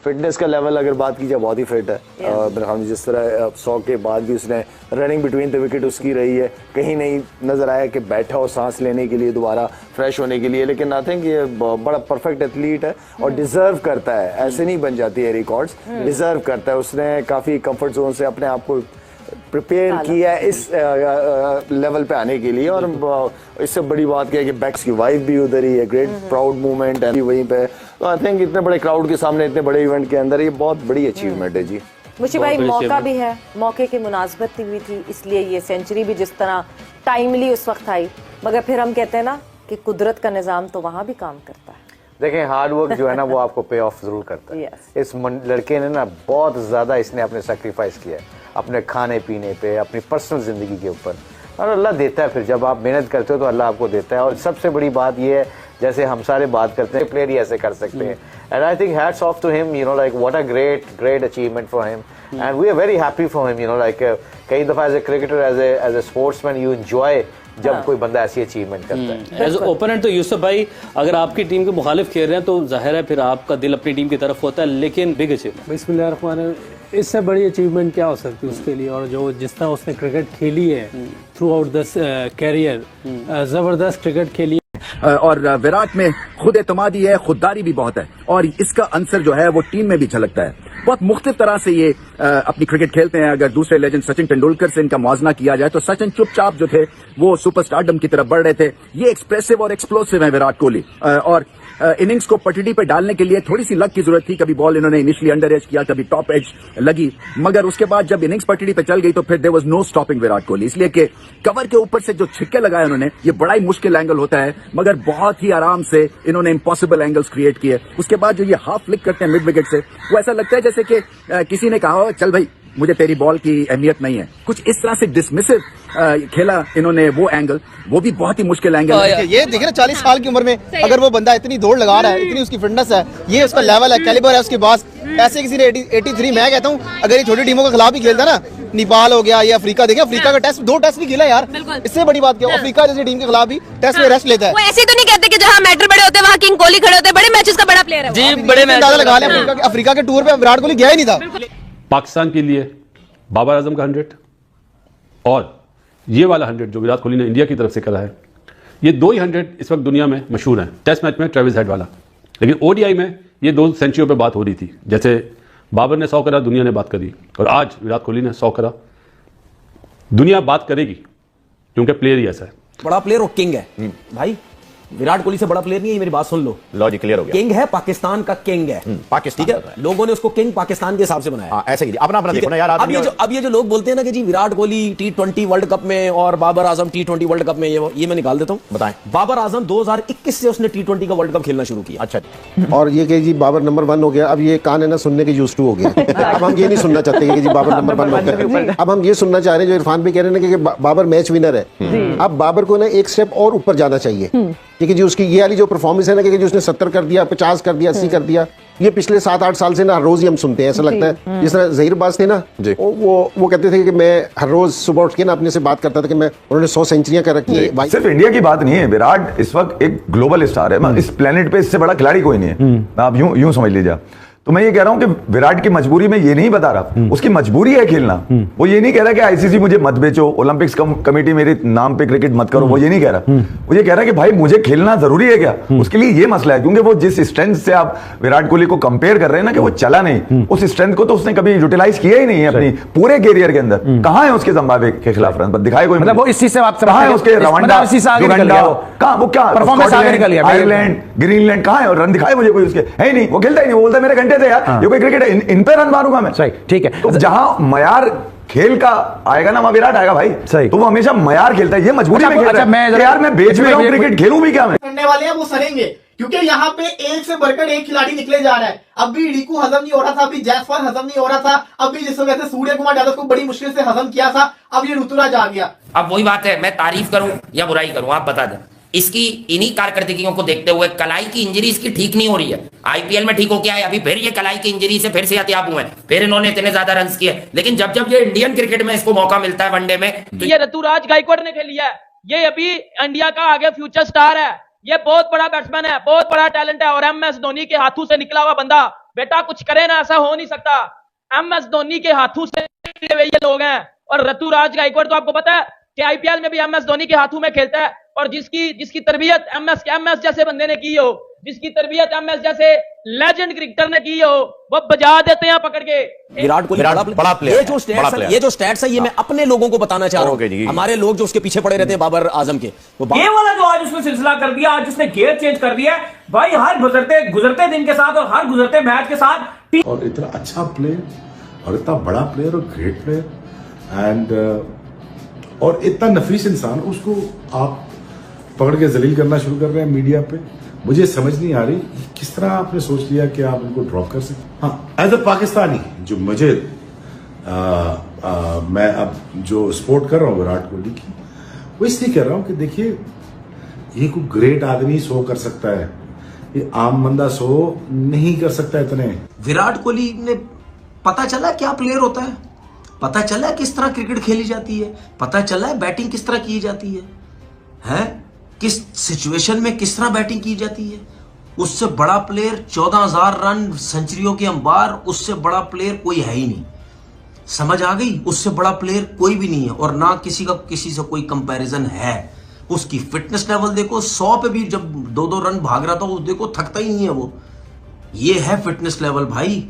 Fitness का level अगर बात की जाए बहुत ही फिट है। हम जिस तरह 100 के बाद भी उसने रनिंग बिटवीन द विकेट उसकी रही है, कहीं नहीं नजर आया कि बैठा हो सांस लेने के लिए, दोबारा फ्रेश होने के लिए। लेकिन आई थिंक ये बड़ा परफेक्ट एथलीट है और डिजर्व करता है, ऐसे नहीं बन जाती है रिकॉर्ड्स, डिजर्व करता है। उसने काफी कंफर्ट जोन से अपने आप को प्रिपेयर किया है इस लेवल पे आने के लिए। और इससे बड़ी बात क्या है कि बैक्स की वाइफ भी उधर ही है, ग्रेट प्राउड मूवमेंट है वहीं पे। तो आई थिंक इतने बड़े क्राउड के सामने, इतने बड़े इवेंट के अंदर ये बहुत बड़ी अचीवमेंट है जी। मुझे भाई मौका भी है, मौके की मुनासबत हुई थी, इसलिए ये सेंचुरी भी जिस तरह टाइमली उस वक्त आई। मगर फिर हम कहते हैं ना कि कुदरत का निजाम तो वहां भी काम करता है। देखें हार्ड वर्क जो है ना वो आपको पे ऑफ जरूर करता है। इस लड़के ने ना बहुत ज्यादा इसने अपने सेक्रीफाइस किया है, अपने खाने पीने पे, अपनी पर्सनल जिंदगी के ऊपर, और अल्लाह देता है। फिर जब आप मेहनत करते हो तो अल्लाह आपको देता है। और सबसे बड़ी बात ये है, जैसे हम सारे बात करते हैं प्लेयर ही ऐसे कर सकते हैं, and I think hats off to him, you know, like what a great achievement for him, and we are very happy for him, you know, like कई दफा as a cricketer, as a sportsman you enjoy जब कोई बंदा ऐसी achievement करता है। As opponent तो यूसुफ भाई, अगर आपकी टीम के मुखालिफ खेल रहे हैं तो जाहिर है फिर आपका दिल अपनी टीम की तरफ होता है, लेकिन बिग अचीवमेंट, बिस्मिल्लाह, इससे बड़ी अचीवमेंट क्या हो सकती है उसके लिए। और जो जिस तरह उसने क्रिकेट खेली है थ्रू आउट द कैरियर, जबरदस्त क्रिकेट खेली है। और विराट में खुद एतमादी है, खुददारी भी बहुत है, और इसका अंसर जो है वो टीम में भी झलकता है। बहुत मुख्तलिफ तरह से ये अपनी क्रिकेट खेलते हैं। अगर दूसरे लेजेंड सचिन तेंदुलकर से इनका मुआवजा किया जाए तो सचिन चुपचाप जो थे वो सुपरस्टारडम की तरफ बढ़ रहे थे। ये एक्सप्रेसिव और एक्सप्लोसिव है विराट कोहली, और इनिंग्स को पटड़ी पे डालने के लिए थोड़ी सी लक की जरूरत थी। कभी बॉल इन्होंने इनिशियली अंडर एज किया, कभी टॉप एज लगी, मगर उसके बाद जब इनिंग्स पटड़ी पे चल गई तो फिर there was no stopping Virat Kohli. इसलिए कि कवर के ऊपर से जो छिक्के लगाए उन्होंने, ये बड़ा ही मुश्किल एंगल होता है, मगर बहुत ही आराम से इन्होंने इम्पॉसिबल एंगल्स क्रिएट किए। उसके बाद जो ये हाफ फ्लिक करते हैं मिड विकेट से, वो ऐसा लगता है जैसे कि किसी ने कहा हो चल भाई मुझे तेरी बॉल की अहमियत नहीं है, कुछ इस तरह से डिसमिसिव खेला इन्होंने वो एंगल, वो भी बहुत ही मुश्किल एंगल है। ये देखिए ना 40 साल की उम्र में अगर वो बंदा इतनी दौड़ लगा रहा है, इतनी उसकी फिटनेस है, ये उसका लेवल है, कैलिबर है उसके पास। ऐसे किसी ने 83, मैं कहता हूँ अगर ये छोटी टीमों के खिलाफ भी खेलता ना, नेपाल हो गया या अफ्रीका, देखिए अफ्रीका का टेस्ट 2 टेस्ट भी खेला यार, इससे बड़ी बात क्या, अफ्रीका जैसी टीम के खिलाफ भी टेस्ट में रेस्ट लेता है। वो ऐसे तो नहीं कहते कि जहाँ मैटर बड़े होते हैं वहाँ किंग कोहली खड़े होते हैं, बड़े मैचेस का बड़ा प्लेयर है जी, बड़े मैच लगा लिया। अफ्रीका के टूर पे विराट कोहली गया ही नहीं था। पाकिस्तान के लिए बाबर आजम का 100 और ये वाला 100 जो विराट कोहली ने इंडिया की तरफ से करा है, ये 2 ही 100 इस वक्त दुनिया में मशहूर हैं। टेस्ट मैच में ट्रेविस हेड वाला, लेकिन ओडीआई में ये 2 सेंचुरियों पे बात हो रही थी। जैसे बाबर ने 100 करा, दुनिया ने बात करी, और आज विराट कोहली ने 100 करा, दुनिया बात करेगी क्योंकि प्लेयर ही ऐसा है। बड़ा प्लेयर और किंग है भाई, विराट कोहली से बड़ा प्लेयर नहीं है, मेरी बात सुन लो, लॉजिक क्लियर हो गया। किंग है, पाकिस्तान का किंग है, पाकिस्तान, ठीक है, लोगों ने उसको किंग पाकिस्तान के हिसाब से बनाया। ऐसे ही अपना अपना देखो ना यार। अब ये जो लोग बोलते हैं ना कि ji Virat Kohli T20 world cup में और Babar Azam T20 world cup में, ये मैं निकाल देता हूँ। बताएं। बाबर आजम 2021 से उसने T20 का वर्ल्ड कप खेलना शुरू किया। अच्छा, और ये कि जी बाबर नंबर 1 हो गया, अब ये कान है ना सुनने के यूज्ड टू हो गया। अब हम ये नहीं सुनना चाहते कि जी बाबर नंबर 1 हो गया। अब हम ये सुनना चाह रहे हैं जो इरफान भी कह रहे हैं कि बाबर मैच विनर है। अब बाबर को ना एक स्टेप और ऊपर जाना चाहिए, क्योंकि जी उसकी ये वाली जो परफॉर्मेंस है ना कि उसने 70 कर दिया, 50 कर दिया, 80 कर दिया, ये पिछले 7-8 साल से ना रोज ही हम सुनते हैं। ऐसा लगता है जिस तरह जहीरबाज थे ना, वो कहते थे कि मैं हर रोज सुबह उठ के ना अपने से बात करता था कि मैं, उन्होंने 100 सेंचुरियां कर रखी है। सिर्फ इंडिया की बात नहीं है, विराट इस वक्त एक ग्लोबल स्टार है। इस प्लेनेट पे इससे बड़ा खिलाड़ी कोई नहीं है, आप यूं समझ लीजिए। तो मैं ये कह रहा हूं कि विराट की मजबूरी में ये नहीं बता रहा, उसकी मजबूरी है खेलना। वो ये नहीं कह रहा कि आईसीसी मुझे मत बेचो, ओलंपिक्स कमेटी मेरे नाम पे क्रिकेट मत करो, वो ये नहीं कह रहा। वो ये कह रहा है कि भाई मुझे खेलना जरूरी है क्या, उसके लिए ये मसला है। क्योंकि वो जिस स्ट्रेंथ से आप विराट कोहली को कंपेयर कर रहे हैं ना कि वो चला नहीं, उस स्ट्रेंथ को तो उसने कभी यूटिलाइज किया ही नहीं है अपनी पूरे कैरियर के अंदर। कहाँ है उसके जिम्बाब्वे के खिलाफ रन दिखाए कोई, मतलब वो इस चीज से आप कहाँ है उसके रवांडा, कहाँ वो क्या परफॉर्मेंस आगे निकल गया, आयरलैंड, ग्रीनलैंड, कहाँ है रन दिखाए मुझे कोई उसके, है नहीं, वो खेलता ही नहीं। वो बोलता है मेरे घंटे थे यार, ये कोई क्रिकेट इन पे रन मारूंगा मैं। सही, ठीक है। तो जहां मयार खेल का आएगा ना, वहां विराट आएगा भाई। सही, तो वो हमेशा मयार खेलता है, ये मजबूरी में खेलता है। यार मैं बेच भी रहा हूं क्रिकेट, खेलूं भी क्या मैं। करने वाले हैं वो सरेंगे, क्योंकि यहाँ पे एक से बढ़कर एक खिलाड़ी निकले जा रहा है। अब भी रिकू हजम नहीं हो रहा था, अभी जयसवाल हजम नहीं हो रहा था, अभी जिस वजह से सूर्य कुमार यादव को बड़ी मुश्किल से हजम किया था, अब ये ऋतुराज आ गया। अब वही बात है, मैं तारीफ करूं या बुराई करूं, आप बता दें। इसकी इन्हीं कारकर्दगियों को देखते हुए कलाई की इंजरी इसकी ठीक नहीं हो रही है। आईपीएल में ठीक हो क्या है, अभी फिर ये कलाई की इंजरी से फिर से यातियाब हुए, फिर इन्होंने इतने ज्यादा रन किए। लेकिन जब जब ये इंडियन क्रिकेट में इसको मौका मिलता है वनडे में, तो ये ऋतुराज गायकवाड़ ने खेली है, ये अभी इंडिया का आगे फ्यूचर स्टार है, ये बहुत बड़ा बैट्समैन है, बहुत बड़ा टैलेंट है, और MS धोनी के हाथों से निकला हुआ बंदा बेटा कुछ करे ना, ऐसा हो नहीं सकता। MS धोनी के हाथों से ये लोग हैं। और ऋतुराज गायकवाड़ तो आपको पता है कि IPL में भी MS धोनी के हाथों में खेलता है। और जिसकी तरबियत MS जैसे बंदे ने की हो, जिसकी तरबियत MS जैसे लेजेंड क्रिकेटर ने की हो, वो बजा देते हैं पकड़ के। विराट कोहली बड़ा प्लेयर, ये जो स्टैट्स है ये मैं अपने लोगों को बताना चाह रहा हूँ, हमारे लोग जो उसके पीछे पड़े रहते हैं बाबर आजम के, ये वाला जो आज उसने सिलसिला कर दिया, आज उसने गियर चेंज कर दिया है भाई, हर गुजरते दिन के साथ और हर गुजरते मैच के साथ। और इतना अच्छा प्लेयर और इतना बड़ा प्लेयर और ग्रेट प्लेयर एंड और इतना नफीस इंसान, उसको आप पकड़ के जलील करना शुरू कर रहे हैं मीडिया पे। मुझे समझ नहीं आ रही किस तरह आपने सोच लिया कि आप उनको ड्रॉप कर सकते। हाँ, एज अ पाकिस्तानी जो मुझे मैं अब जो सपोर्ट कर रहा हूँ विराट कोहली की, वो इसलिए कह रहा हूँ कि देखिए ये कोई ग्रेट आदमी सो कर सकता है, ये आम बंदा सो नहीं कर सकता इतने। विराट कोहली ने पता चला क्या प्लेयर होता है, पता चला किस तरह क्रिकेट खेली जाती है, पता चला बैटिंग किस तरह की जाती है, किस सिचुएशन में किस तरह बैटिंग की जाती है। उससे बड़ा प्लेयर 14,000 रन सेंचुरियों के अंबार, उससे बड़ा प्लेयर कोई है ही नहीं। समझ आ गई? उससे बड़ा प्लेयर कोई भी नहीं है और ना किसी का किसी से कोई कंपैरिजन है। उसकी फिटनेस लेवल देखो, 100 पे भी जब 2-2 रन भाग रहा था वो देखो थकता ही नहीं है वो। ये है फिटनेस लेवल भाई।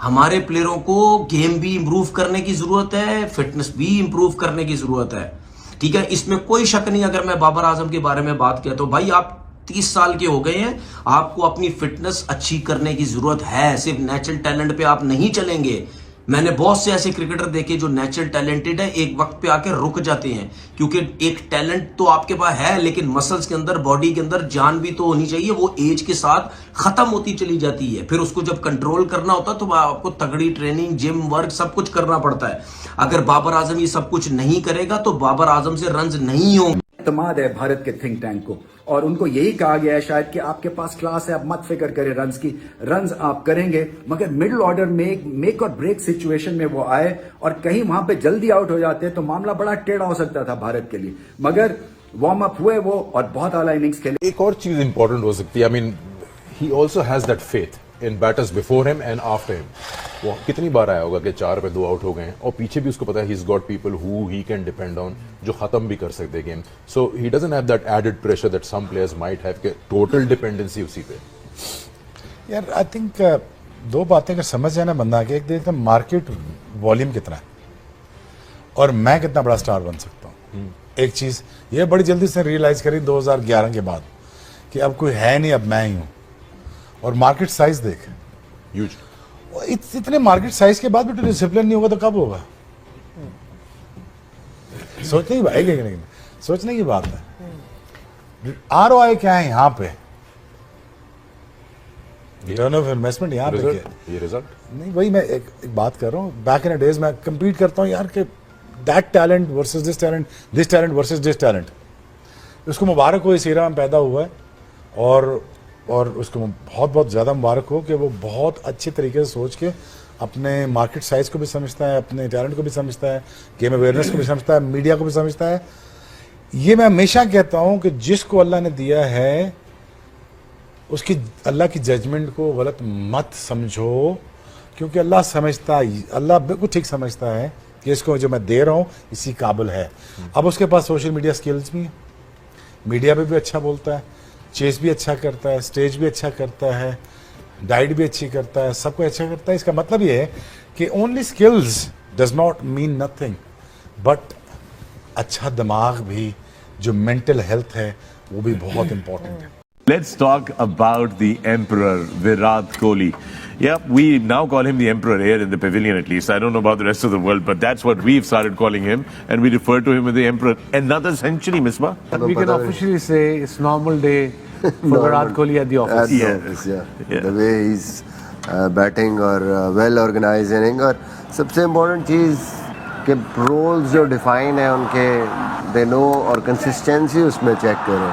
हमारे प्लेयरों को गेम भी इंप्रूव करने की जरूरत है, फिटनेस भी इंप्रूव करने की जरूरत है, ठीक है, इसमें कोई शक नहीं। अगर मैं बाबर आजम के बारे में बात किया तो भाई आप 30 साल के हो गए हैं, आपको अपनी फिटनेस अच्छी करने की जरूरत है, सिर्फ नेचुरल टैलेंट पे आप नहीं चलेंगे। मैंने बहुत से ऐसे क्रिकेटर देखे जो नेचुरल टैलेंटेड है, एक वक्त पे आके रुक जाते हैं, क्योंकि एक टैलेंट तो आपके पास है लेकिन मसल्स के अंदर, बॉडी के अंदर जान भी तो होनी चाहिए, वो एज के साथ खत्म होती चली जाती है। फिर उसको जब कंट्रोल करना होता है तो आपको तगड़ी ट्रेनिंग, जिम, वर्क सब कुछ करना पड़ता है। अगर बाबर आजम ये सब कुछ नहीं करेगा तो बाबर आजम से रन्स नहीं होंगे। एतमाद है भारत के थिंक टैंक को, और उनको यही कहा गया है शायद कि आपके पास क्लास है, आप मत फिक्र करें रन्स की, रन्स आप करेंगे, मगर मिडिल ऑर्डर में मेक और ब्रेक सिचुएशन में वो आए और कहीं वहां पे जल्दी आउट हो जाते तो मामला बड़ा टेढ़ा हो सकता था भारत के लिए। मगर वार्म अप हुए वो और बहुत आला इनिंग्स खेले। एक और चीज इंपॉर्टेंट हो सकती है, I mean he also has that faith in batters before him and after him. वो कितनी बार आया होगा कि 4 पे 2 आउट हो गए हैं और पीछे भी उसको पता है he is got people who he can depend on, जो खत्म भी कर सकते हैं game. So he doesn't have that added pressure that some players might have, के टोटल डिपेंडेंसी उसी पे। यार आई थिंक 2 बातें अगर समझ जाए ना बंदा के, एक देखते मार्केट वॉल्यूम कितना है और मैं कितना बड़ा स्टार बन सकता हूँ। एक चीज ये बड़ी जल्दी से रियलाइज करी 2011 के बाद कि अब कोई है नहीं, अब मैं ही हूँ। और मार्केट साइज देख, ह्यूज। इतने मार्केट साइज के बाद भी तो डिसिप्लिन नहीं होगा तो कब होगा? सोचने की बात है, लेकिन सोचने की बात है। ROI क्या है यहाँ पे? रिटर्न ऑफ इन्वेस्टमेंट यहाँ पे ये रिजल्ट नहीं। वही मैं एक बात कर रहा हूँ, बैक इन डेज मैं कंपीट करता हूँ यार कि that talent versus this talent, this talent versus this talent. उसको मुबारक हो इस एरा में पैदा हुआ है और उसको बहुत बहुत ज़्यादा मुबारक हो कि वो बहुत अच्छे तरीके से सोच के अपने मार्केट साइज को भी समझता है, अपने टैलेंट को भी समझता है, गेम अवेयरनेस को भी समझता है, मीडिया को भी समझता है। ये मैं हमेशा कहता हूँ कि जिसको अल्लाह ने दिया है उसकी, अल्लाह की जजमेंट को गलत मत समझो, क्योंकि अल्लाह समझता है, अल्लाह बिल्कुल ठीक समझता है कि इसको जो मैं दे रहा हूँ इसी काबिल है। अब उसके पास सोशल मीडिया स्किल्स भी हैं, मीडिया पे भी अच्छा बोलता है, चेस भी अच्छा करता है, स्टेज भी अच्छा करता है, डाइट भी अच्छी करता है, सब कुछ अच्छा करता है। इसका मतलब ये है कि only skills does not mean nothing, but अच्छा दिमाग भी, जो मेंटल हेल्थ है वो भी बहुत इंपॉर्टेंट है। Let's talk about the Emperor, Virat Kohli. Yeah, we now call him the Emperor here in the pavilion at least. I don't know about the rest of the world, but that's what we've started calling him, and we refer to him as the Emperor. Another century, Misbah? We can officially say it's normal day for Virat Kohli at the office. Yes, yeah. The way he's batting or well organized inning, और सबसे important चीज़ कि roles जो define है उनके, they know, और consistency उसमें check करो,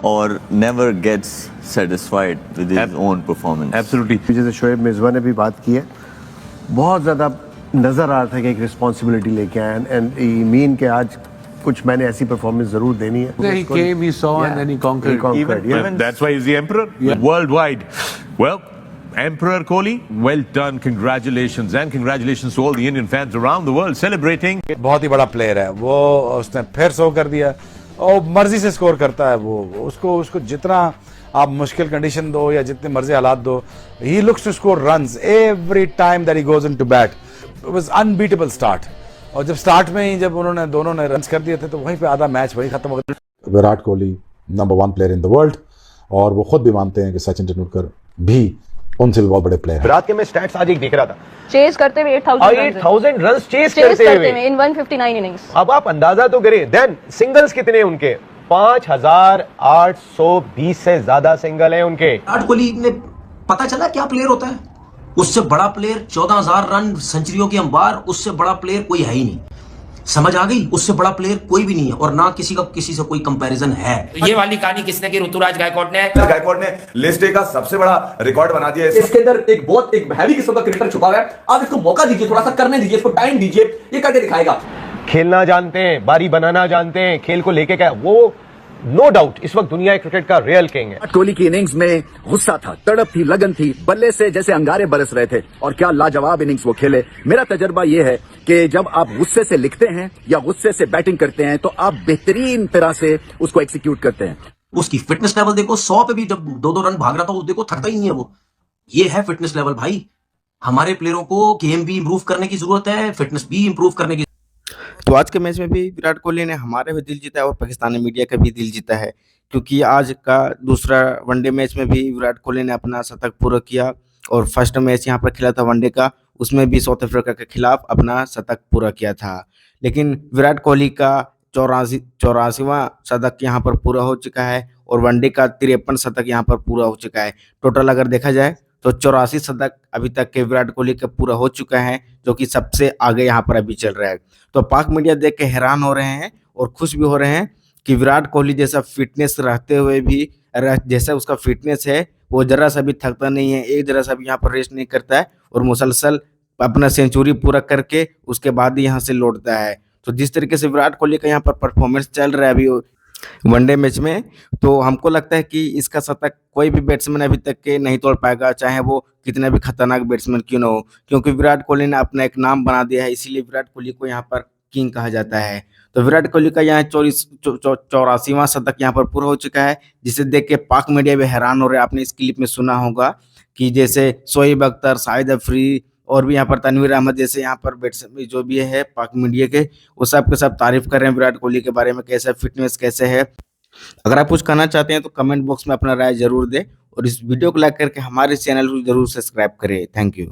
or never gets satisfied with his own performance. Absolutely. जैसे शोएब मिर्ज़ा ने भी बात की है, बहुत ज़्यादा नज़र आ रहा था कि एक रिस्पॉन्सिबिलिटी लेके आए एंड ही मीन के आज कुछ मैंने ऐसी परफॉर्मेंस ज़रूर देनी है। He came, he saw, and then he conquered. Even that's why he's the Emperor worldwide. Well, Emperor Kohli, well done, congratulations, and congratulations to all the Indian fans around the world celebrating. बहुत ही बड़ा player है वो, उसने फिर show कर दिया और मर्जी से स्कोर करता है वो। उसको जितना आप मुश्किल कंडीशन दो या जितने मर्जी हालात दो, he looks to score runs every time that he goes into bat. It was unbeatable start, और जब स्टार्ट में ही जब उन्होंने दोनों ने रन्स कर दिए थे तो वहीं पे आधा मैच वहीं खत्म हो गया। Virat Kohli number 1 player in the world, और वो खुद भी मानते हैं कि सचिन तेंदुलकर भी उनसे भी बहुत बड़े प्लेयर। विराट के मैं स्टैट्स आज एक देख रहा था, चेस करते हुए 8000 रन चेस करते हुए इन 159 इनिंग्स। अब आप अंदाजा तो करें, देन सिंगल्स कितने उनके, 5820 से ज्यादा सिंगल है उनके। विराट कोहली ने पता चला क्या प्लेयर होता है, उससे बड़ा प्लेयर 14,000 रन सेंचुरियों के अंबार, उससे बड़ा प्लेयर कोई है ही नहीं। समझ आ गई, उससे बड़ा प्लेयर कोई भी नहीं है, और ना किसी का किसी से कोई कंपैरिजन है। ये वाली कहानी किसने की? ऋतुराज गायकवाड़ ने। गायकवाड़ ने लिस्ट ए का सबसे बड़ा रिकॉर्ड बना दिया। इसके अंदर एक बहुत एक हैवी किस्म का क्रिकेटर छुपा हुआ है, आप इसको मौका दीजिए, थोड़ा सा करने दीजिए, इसको टाइम दीजिए, ये करके दिखाएगा। खेलना जानते हैं, बारी बनाना जानते हैं, खेल को लेके क्या, वो नो डाउट इस वक्त दुनिया क्रिकेट का रियल किंग है। विराट कोहली की इनिंग्स में गुस्सा था, तड़प थी, लगन थी, बल्ले से जैसे अंगारे बरस रहे थे, और क्या लाजवाब इनिंग्स वो खेले। मेरा तजर्बा ये है कि जब आप गुस्से से लिखते हैं या गुस्से से बैटिंग करते हैं तो आप बेहतरीन तरह से उसको एग्जीक्यूट करते हैं। उसकी फिटनेस लेवल देखो, 100 पे भी जब 2-2 रन भाग रहा था, वो देखो थकता ही नहीं है वो। ये है फिटनेस लेवल भाई। हमारे प्लेयरों को गेम भी इंप्रूव करने की जरूरत है, फिटनेस भी इंप्रूव करने की। तो आज के मैच में भी विराट कोहली ने हमारे भी दिल जीता है और पाकिस्तानी मीडिया का भी दिल जीता है, क्योंकि आज का दूसरा वनडे मैच में भी विराट कोहली ने अपना शतक पूरा किया, और फर्स्ट मैच यहाँ पर खेला था वनडे का, उसमें भी साउथ अफ्रीका के खिलाफ अपना शतक पूरा किया था। लेकिन विराट कोहली का 84वां शतक यहाँ पर पूरा हो चुका है, और वनडे का 53 शतक यहाँ पर पूरा हो चुका है। टोटल अगर देखा जाए तो 84 शतक अभी तक के विराट कोहली का पूरा हो चुका है, जो कि सबसे आगे यहाँ पर अभी चल रहा है। तो पाक मीडिया देख के हैरान हो रहे हैं और खुश भी हो रहे हैं कि विराट कोहली जैसा फिटनेस रहते हुए भी, जैसा उसका फिटनेस है, वो जरा सा भी थकता नहीं है, एक जरा सा भी यहाँ पर रेस्ट नहीं करता है, और मुसलसल अपना सेंचुरी पूरा करके उसके बाद ही यहाँ से लौटता है। तो जिस तरीके से विराट कोहली का यहाँ पर परफॉर्मेंस चल रहा है अभी वनडे मैच में, तो हमको लगता है कि इसका शतक कोई भी बैट्समैन अभी तक के नहीं तोड़ पाएगा, चाहे वो कितना भी खतरनाक बैट्समैन क्यों ना हो, क्योंकि विराट कोहली ने अपना एक नाम बना दिया है, इसीलिए विराट कोहली को यहाँ पर किंग कहा जाता है। तो विराट कोहली का यहाँ 84वां शतक यहाँ पर पूरा हो चुका है, जिसे देख के पाक मीडिया भी हैरान हो रहे हैं। आपने इस क्लिप में सुना होगा कि जैसे शोएब अख्तर, शाहिद अफरीदी और भी यहाँ पर तनवीर अहमद जैसे यहाँ पर बैट्समैन जो भी है पाक मीडिया के, वो सब के सब तारीफ कर रहे हैं विराट कोहली के बारे में, कैसा फिटनेस कैसे है। अगर आप कुछ कहना चाहते हैं तो कमेंट बॉक्स में अपना राय जरूर दें, और इस वीडियो को लाइक करके हमारे चैनल को जरूर सब्सक्राइब करें। Thank you.